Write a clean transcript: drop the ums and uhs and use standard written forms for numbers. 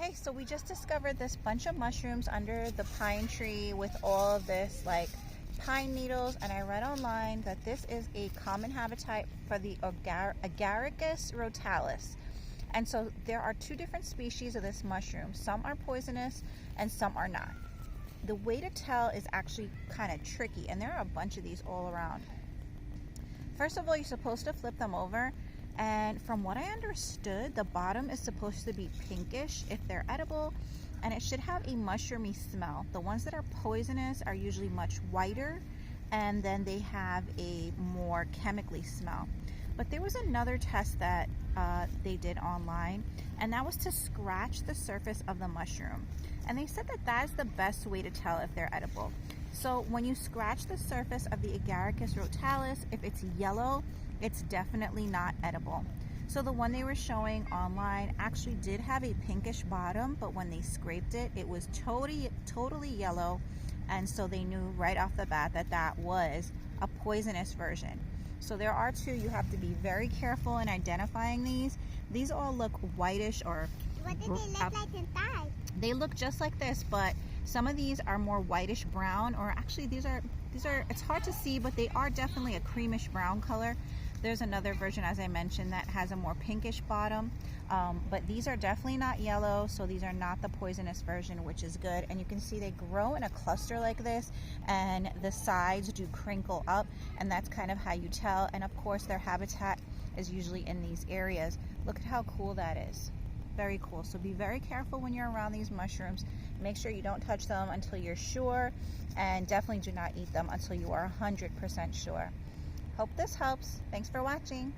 Okay, so we just discovered this bunch of mushrooms under the pine tree with all of this like pine needles, and I read online that this is a common habitat for the Agaricus Rotalis. And so there are two different species of this mushroom. Some are poisonous and some are not. The way to tell is actually kind of tricky, and there are a bunch of these all around. First of all, you're supposed to flip them over, and from what I understood, the bottom is supposed to be pinkish if they're edible, and it should have a mushroomy smell. The ones that are poisonous are usually much whiter, and then they have a more chemically smell. But there was another test that they did online, and that was to scratch the surface of the mushroom. And they said that that is the best way to tell if they're edible. So when you scratch the surface of the Agaricus Rotalis, if it's yellow, it's definitely not edible. So the one they were showing online actually did have a pinkish bottom, but when they scraped it, it was totally yellow. And so they knew right off the bat that that was a poisonous version. So there are two. You have to be very careful in identifying these. These all look whitish, or what did they look like inside? They look just like this, but some of these are more whitish brown, or actually these are it's hard to see, but they are definitely a creamish brown color. There's another version, as I mentioned, that has a more pinkish bottom, but these are definitely not yellow, so these are not the poisonous version, which is good. And you can see they grow in a cluster like this, and the sides do crinkle up, and that's kind of how you tell. And of course their habitat is usually in these areas. Look at how cool that is. Very cool. So be very careful when you're around these mushrooms. Make sure you don't touch them until you're sure, and definitely do not eat them until you are 100% sure. Hope this helps. Thanks for watching.